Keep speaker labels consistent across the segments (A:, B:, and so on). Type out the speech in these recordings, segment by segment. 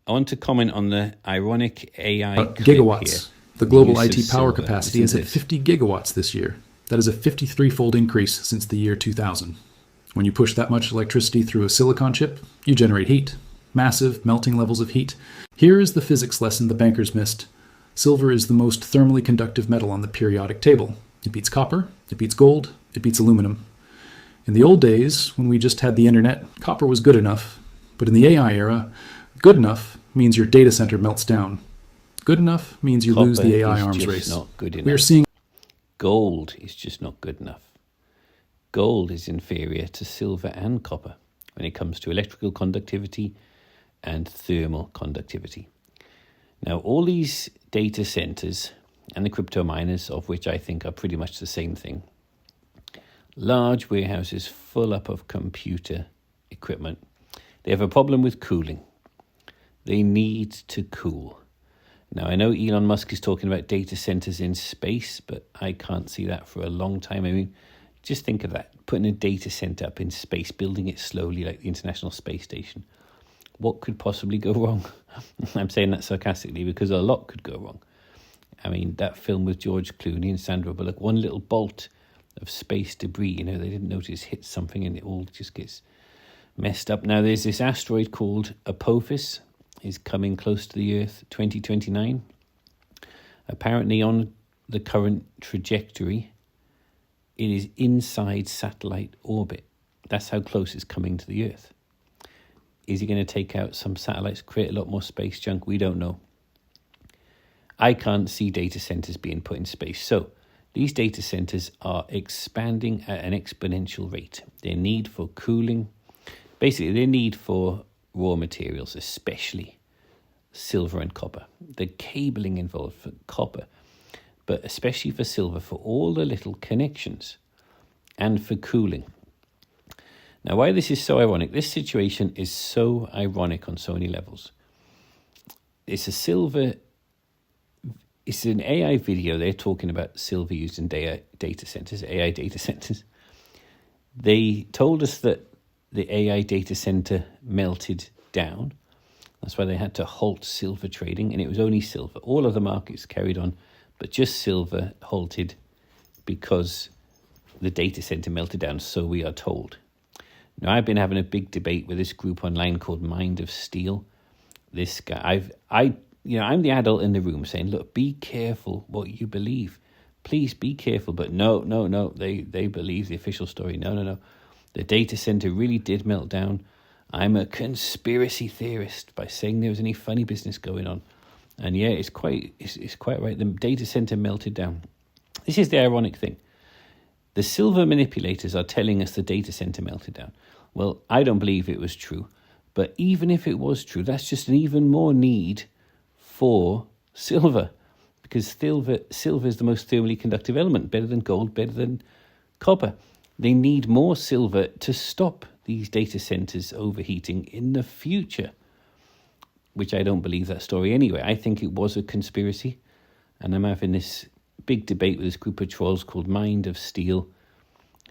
A: I want to comment on the ironic AI
B: gigawatts.
A: Here.
B: The global IT power capacity is at 50 gigawatts this year. That is a 53-fold increase since the year 2000. When you push that much electricity through a silicon chip, you generate heat. Massive melting levels of heat. Here is the physics lesson the bankers missed. Silver is the most thermally conductive metal on the periodic table. It beats copper, it beats gold, it beats aluminum. In the old days, when we just had the internet, copper was good enough. But in the AI era, good enough means your data center melts down. Good enough means you lose the AI arms race.
A: Not good enough.
B: We are seeing
A: gold is just not good enough. Gold is inferior to silver and copper when it comes to electrical conductivity and thermal conductivity. Now, all these data centers and the crypto miners, of which I think are pretty much the same thing, large warehouses full up of computer equipment, they have a problem with cooling. They need to cool. Now, I know Elon Musk is talking about data centers in space, but I can't see that for a long time. I mean, just think of that, putting a data center up in space, building it slowly like the International Space Station. What could possibly go wrong? I'm saying that sarcastically because a lot could go wrong. I mean, that film with George Clooney and Sandra Bullock, one little bolt of space debris, they didn't notice hit something and it all just gets messed up. Now, there's this asteroid called Apophis, is coming close to the Earth, 2029. Apparently on the current trajectory, it is inside satellite orbit. That's how close it's coming to the Earth. Is he going to take out some satellites, create a lot more space junk? We don't know. I can't see data centers being put in space. So these data centers are expanding at an exponential rate. Their need for cooling, basically their need for raw materials, especially silver and copper. The cabling involved for copper, but especially for silver, for all the little connections and for cooling. Now, why this is so ironic, this situation is so ironic on so many levels. It's an AI video. They're talking about silver used in data centers, AI data centers. They told us that the AI data center melted down. That's why they had to halt silver trading, and it was only silver. All of the markets carried on, but just silver halted because the data center melted down, so we are told. Now, I've been having a big debate with this group online called Mind of Steel. This guy, I'm the adult in the room saying, look, be careful what you believe. Please be careful. But no, they believe the official story. No. The data center really did melt down. I'm a conspiracy theorist by saying there was any funny business going on. And yeah, it's quite right. The data center melted down. This is the ironic thing. The silver manipulators are telling us the data center melted down. Well, I don't believe it was true. But even if it was true, that's just an even more need for silver. Because silver is the most thermally conductive element, better than gold, better than copper. They need more silver to stop these data centers overheating in the future, which I don't believe that story anyway. I think it was a conspiracy, and I'm having this big debate with this group of trolls called Mind of Steel,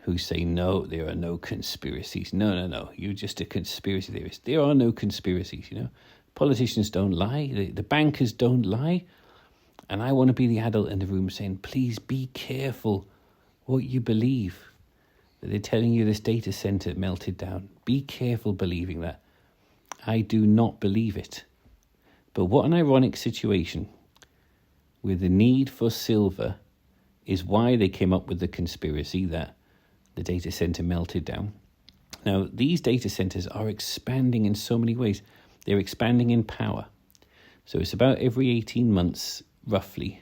A: who say, no, there are no conspiracies. No, you're just a conspiracy theorist. There are no conspiracies, Politicians don't lie. The bankers don't lie. And I want to be the adult in the room saying, please be careful what you believe. That they're telling you this data center melted down. Be careful believing that. I do not believe it. But what an ironic situation where the need for silver is why they came up with the conspiracy that the data center melted down. Now, these data centers are expanding in so many ways. They're expanding in power. So it's about every 18 months, roughly,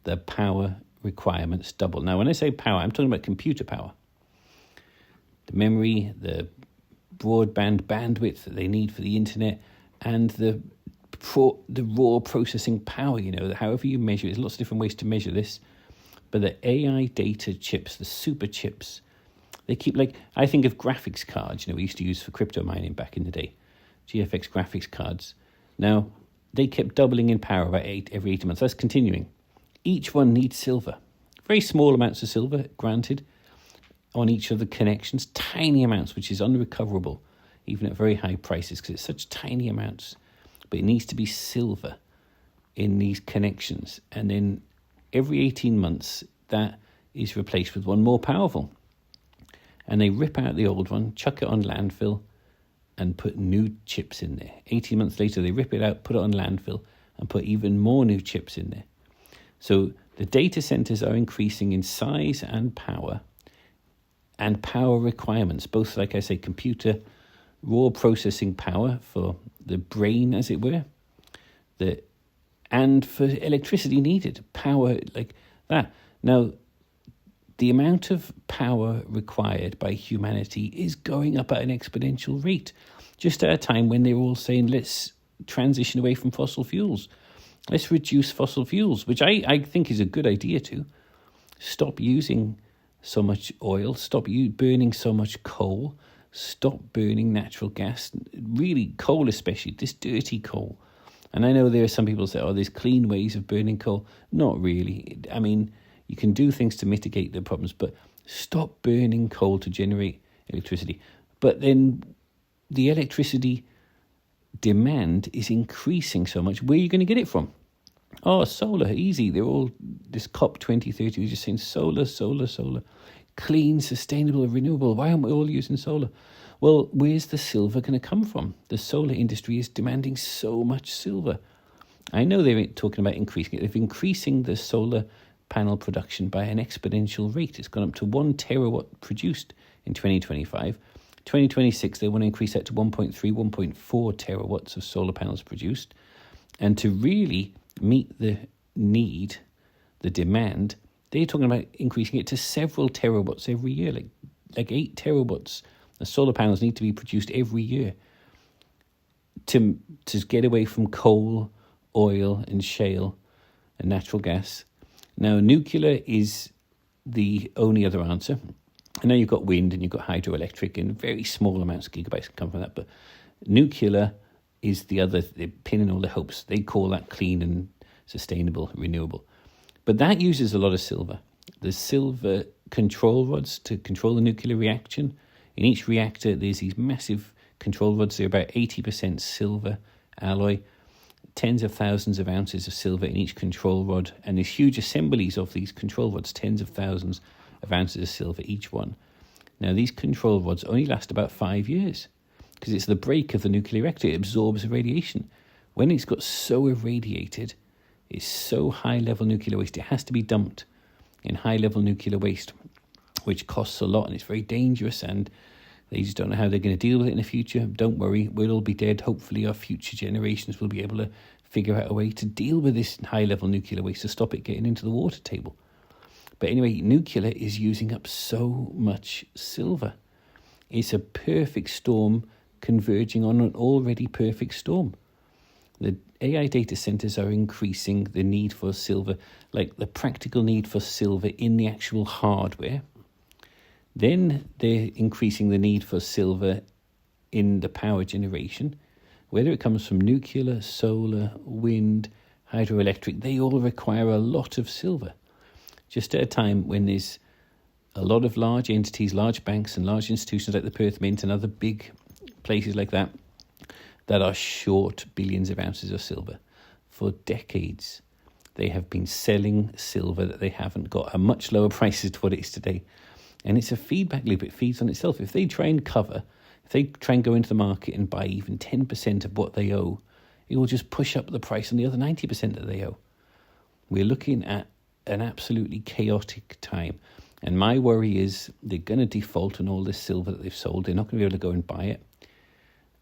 A: the power requirements double. Now, when I say power, I'm talking about computer power. The memory, the broadband bandwidth that they need for the internet, and the raw processing power, however you measure it. There's lots of different ways to measure this. But the AI data chips, the super chips, they keep, I think of graphics cards, we used to use for crypto mining back in the day, GFX graphics cards. Now, they kept doubling in power about every 18 months. That's continuing. Each one needs silver. Very small amounts of silver, granted, on each of the connections. Tiny amounts, which is unrecoverable, even at very high prices, because it's such tiny amounts. but it needs to be silver in these connections. And then every 18 months, that is replaced with one more powerful. And they rip out the old one, chuck it on landfill, and put new chips in there. 18 months later, they rip it out, put it on landfill, and put even more new chips in there. So the data centers are increasing in size and power requirements, both, like I say, computer raw processing power for the brain, as it were, and for electricity needed, power like that. Now, the amount of power required by humanity is going up at an exponential rate, just at a time when they're all saying, let's transition away from fossil fuels. Let's reduce fossil fuels, which I think is a good idea too. Stop using so much oil, stop burning so much coal, stop burning natural gas, really coal especially, this dirty coal. And I know there are some people say, oh, there's clean ways of burning coal. Not really. I mean, you can do things to mitigate the problems, but stop burning coal to generate electricity. But then the electricity demand is increasing so much. Where are you going to get it from? Oh, solar, easy. They're all, this COP 2030, they're just saying solar, clean, sustainable, renewable. Why aren't we all using solar? Well, where's the silver going to come from? The solar industry is demanding so much silver. I know they're talking about increasing it. They're increasing the solar panel production by an exponential rate. It's gone up to 1 terawatt produced in 2025. 2026, they want to increase that to 1.3, 1.4 terawatts of solar panels produced. And to really meet the need, the demand, they're talking about increasing it to several terawatts every year, like 8 terawatts. The solar panels need to be produced every year to get away from coal, oil, and shale, and natural gas. Now, nuclear is the only other answer. I know you've got wind and you've got hydroelectric, and very small amounts of gigabytes can come from that, but nuclear is the other, they're pinning all their hopes. They call that clean and sustainable, renewable. But that uses a lot of silver. The silver control rods to control the nuclear reaction. In each reactor, there's these massive control rods. They're about 80% silver alloy, tens of thousands of ounces of silver in each control rod, and there's huge assemblies of these control rods, tens of thousands of ounces of silver each one. Now, these control rods only last about 5 years because it's the break of the nuclear reactor. It absorbs radiation. When it's got so irradiated, it's so high-level nuclear waste, it has to be dumped in high-level nuclear waste, which costs a lot, and it's very dangerous, and they just don't know how they're going to deal with it in the future. Don't worry, we'll all be dead. Hopefully our future generations will be able to figure out a way to deal with this high-level nuclear waste to stop it getting into the water table. But anyway, nuclear is using up so much silver. It's a perfect storm converging on an already perfect storm. The AI data centers are increasing the need for silver, like the practical need for silver in the actual hardware. Then they're increasing the need for silver in the power generation. Whether it comes from nuclear, solar, wind, hydroelectric, they all require a lot of silver. Just at a time when there's a lot of large entities, large banks and large institutions like the Perth Mint and other big places like that are short billions of ounces of silver. For decades, they have been selling silver that they haven't got at much lower prices to what it is today. And it's a feedback loop. It feeds on itself. If they try and go into the market and buy even 10% of what they owe, it will just push up the price on the other 90% that they owe. We're looking at an absolutely chaotic time. And my worry is they're going to default on all this silver that they've sold. They're not going to be able to go and buy it.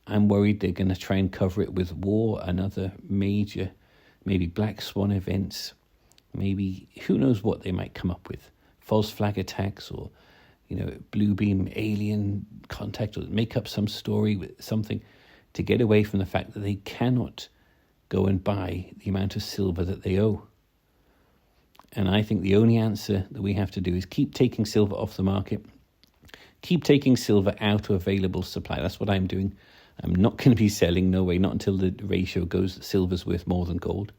A: I'm worried they're going to try and cover it with war and other major, maybe black swan events. Maybe, who knows what they might come up with. False flag attacks or, blue beam alien contact, or make up some story with something to get away from the fact that they cannot go and buy the amount of silver that they owe. And I think the only answer that we have to do is keep taking silver off the market, keep taking silver out of available supply. That's what I'm doing. I'm not going to be selling, no way, not until the ratio goes that silver's worth more than gold.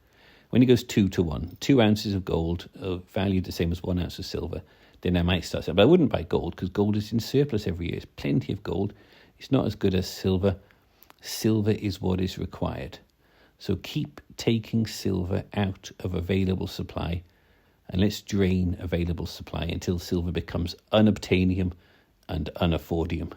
A: When it goes 2 to 1, 2 ounces of gold are valued the same as 1 ounce of silver, then I might start selling. But I wouldn't buy gold because gold is in surplus every year. There's plenty of gold. It's not as good as silver. Silver is what is required. So keep taking silver out of available supply, and let's drain available supply until silver becomes unobtainium and unaffordium.